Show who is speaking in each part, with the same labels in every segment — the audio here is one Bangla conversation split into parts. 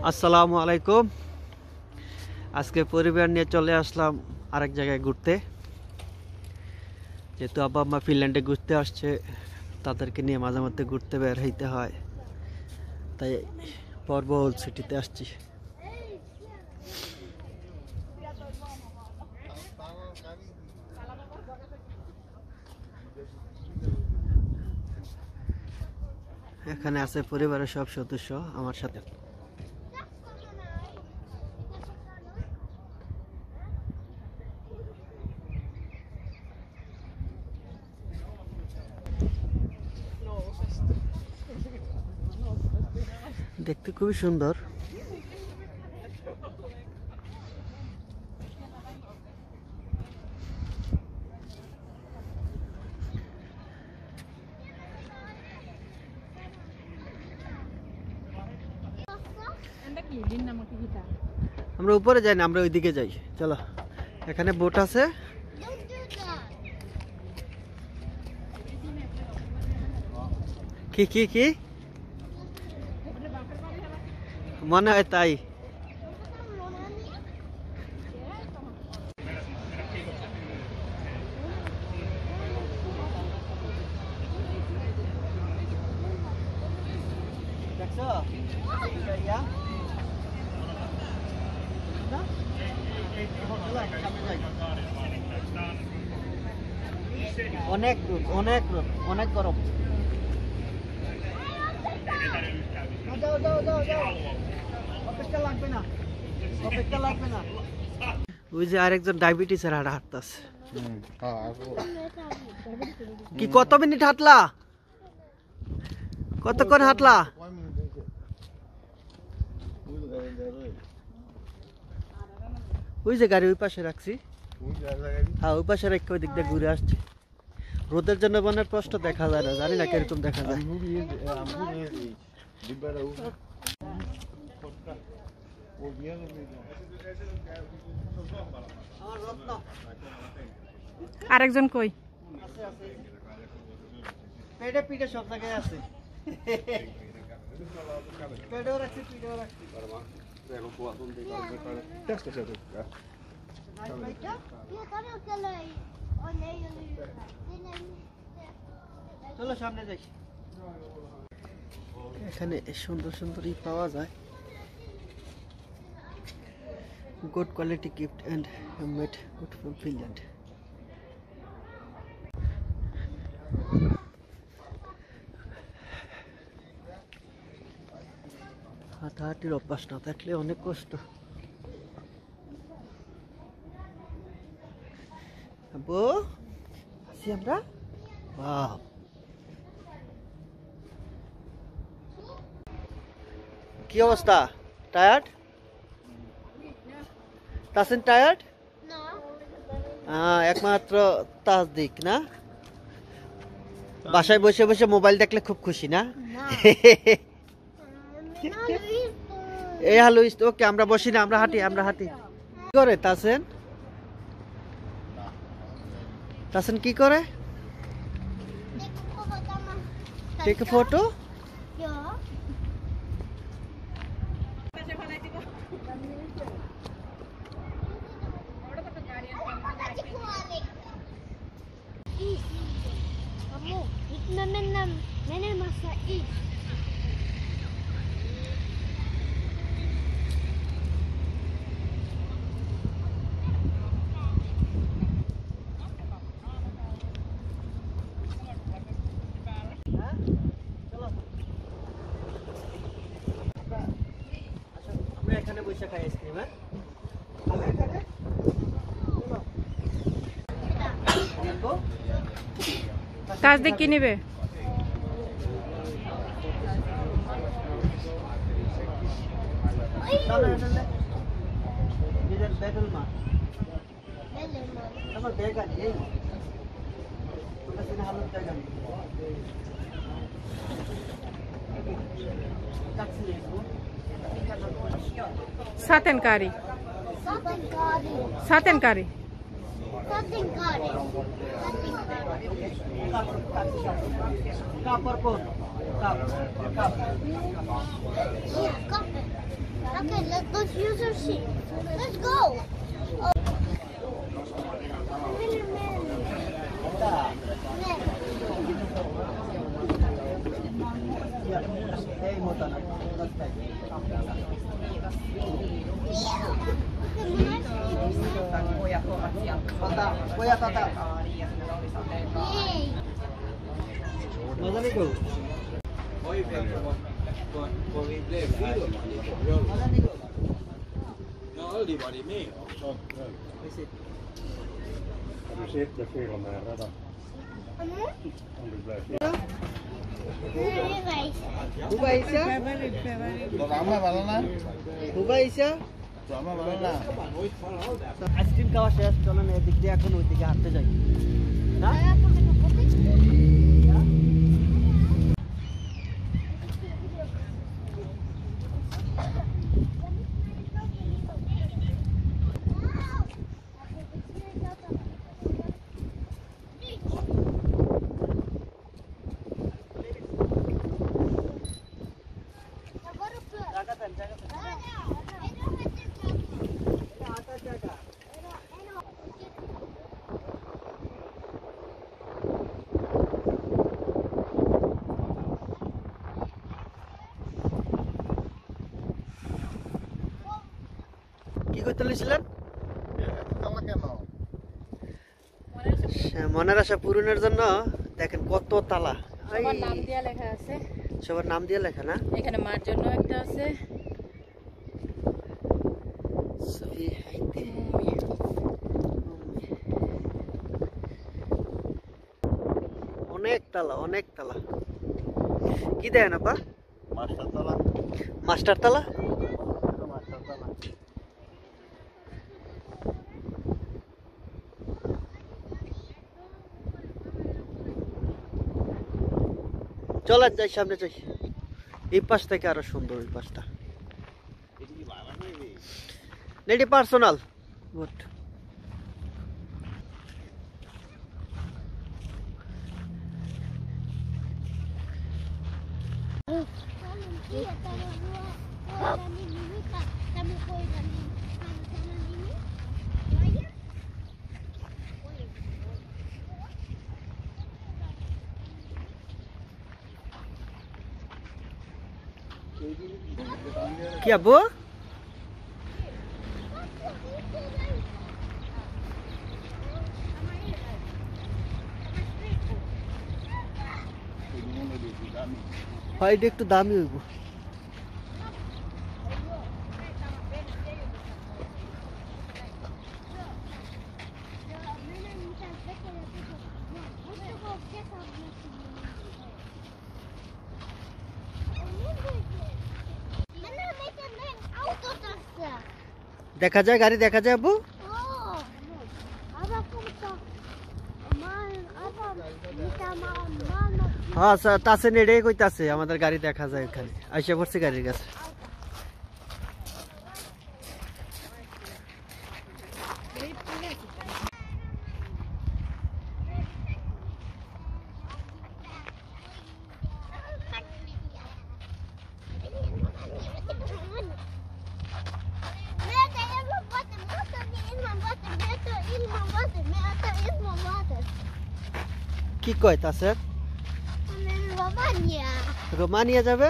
Speaker 1: আসসালামু আলাইকুম। আজকে পরিবার নিয়ে চলে আসলাম আরেক জায়গায় ঘুরতে। যেহেতু আব্বা আম্মা ফিনল্যান্ডে ঘুরতে আসছে, তাদেরকে নিয়ে মাঝে মধ্যে ঘুরতে বের হইতে হয়, তাই পর্বল সিটিতে আসছি। এখানে আছে পরিবারের সব সদস্য আমার সাথে। দেখতে খুবই সুন্দর। আমরা উপরে যাই না, আমরা ওইদিকে যাই, চলো। এখানে বোট আছে। কি কি কি মনে হয় তাই। দেখছো অনেক রোদ, অনেক রোদ, অনেক গরম। যাও যাও যাও যাও, অপেক্ষা লাগবে না, অপেক্ষা লাগবে না। ওই যে আরেকজন ডায়াবেটিসের হাঁটা হাঁটতেছে। কি কত মিনিট হাঁটলা? কতক্ষণ হাঁটলা? ওই যে গাড়ি ওই পাশে রাখছি। হ্যাঁ, ওই পাশে রেখে ওই দিক দিয়ে ঘুরে আসছি। রোদের জন্য মনে স্পষ্ট দেখা যায় না, জানি না কিরকম দেখা যায়।
Speaker 2: আরেকজন কই?
Speaker 1: পেটে পিঠে সব জায়গায় আছে। পেটেও রাখছি, পিঠেও রাখছি। চলো সামনে যাই। এখানে সুন্দর সুন্দর ই পাওয়া যায়। Good quality gift and made good from Finland. হাঁটাহাঁটির অভ্যাস না থাকলে অনেক কষ্ট। আব্বু আসি আমরা। বাহ, কি অবস্থা? টায়ার্ড? তাসিন টায়ার্ড? একমাত্র তাসদিক না, বাসায় বসে বসে মোবাইল দেখলে খুব খুশি না? এই হ্যালো, ওকে আমরা বসি না, আমরা হাঁটি, আমরা হাঁটি। কি করে তাসেন? তাসেন কি করে? Take a photo. আমরা এখানে বসে খাই আইসক্রিম। হ্যাঁ,
Speaker 2: তাসদিক কি নিবে?
Speaker 1: আমার ব্যাগ আছে, এই হালত ব্যাগ আমি
Speaker 2: Sateenkaari. Sateenkaari.
Speaker 1: Kap.
Speaker 3: let's use our sheep. Let's go.
Speaker 1: এই মতো না Kuya tata. Masa ni ko? Masa ni ko? Ubay siya? Ubay siya? Ice cream খাওয়া শেষ, চলেন এদিক দিয়ে এখন ওই দিকে হাঁটতে যাই না? কি করতে লিছিলেন? মনের আশা পূরণের জন্য দেখেন কত তালা,
Speaker 2: সবার নাম দিয়া লেখা আছে।
Speaker 1: সবার নাম দিয়ে লেখা না?
Speaker 2: এখানে মার জন্য একটা আছে।
Speaker 1: অনেক তালা, অনেক তালা। কি দেয় না পা? মাস্টার তালা। মাস্টার তালা? চলেন যাই, সামনে যাই। এই পাশ থেকে আরো সুন্দর এই পাশটা। এটি পার্সোনাল। গুড। কি আব্বু? হয় এটা একটু দামি হইব। দেখা যায় গাড়ি, দেখা যায় আব্বু। হ্যাঁ তাছে নেড়ে কইতাছে আমাদের গাড়ি দেখা যায় ওখানে। আইসা পড়ছে গাড়ির কাছে। কি কয় তাছে? রোমানিয়া যাবে?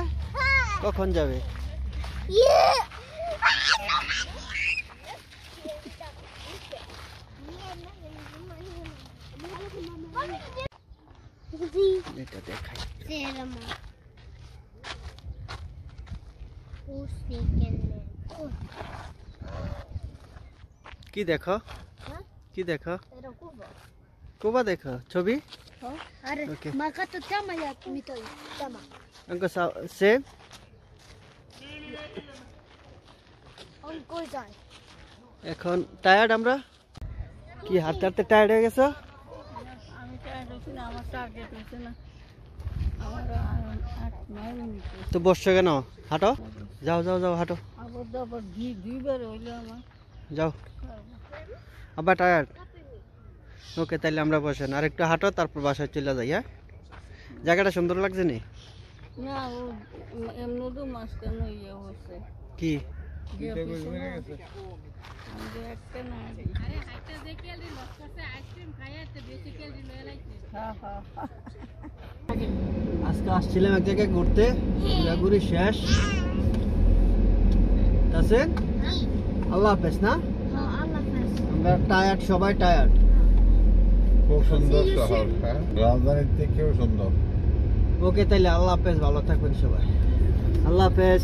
Speaker 1: কখন যাবে? এটা দেখাই। কি দেখো? কি দেখো? কুবা দেখো ছবি?
Speaker 3: Oke. Maka tuh sama ya mito sama.
Speaker 1: Angko same?
Speaker 3: Angkol যায়।
Speaker 1: এখন টায়ার্ড আমরা? কি হাঁটতে হাঁটতে টায়ার্ড হয়ে গেছো?
Speaker 2: আমি টায়ার্ড হইছি না, আমার টার্গেট হইছে না। আমার 8-9 মিনিট।
Speaker 1: তো বসছো কেন? হাঁটো, যাও যাও যাও হাঁটো।
Speaker 2: আবার দুইবার হইলো আমার।
Speaker 1: যাও। আবার টায়ার্ড? ওকে, তাহলে আমরা বসেন আর একটু হাঁটো, তারপর বাসায় চলে যাই। হ্যাঁ, জায়গাটা সুন্দর লাগছে নি?
Speaker 2: না, ও এমনি তো মাঝখানে ইয়ে হচ্ছে।
Speaker 1: কি
Speaker 2: গিয়ে পিছনে আমি যে একটা না হ্যাঁ হ্যাঁ
Speaker 1: আজকে আসছিলাম এক জায়গায় ঘুরতে, ঘোরাঘুরি শেষ। তাসিন, আল্লাহ হাফেজ না?
Speaker 3: হ্যাঁ আল্লাহ হাফেজ
Speaker 1: আমরা টায়ার্ড, সবাই টায়ার্ড।
Speaker 4: খুব সুন্দর শহর, হ্যাঁ রাজধানীর থেকেও সুন্দর।
Speaker 1: ওকে তাইলে আল্লাহ হাফেজ, ভালো থাকবেন সবাই। আল্লাহ হাফেজ।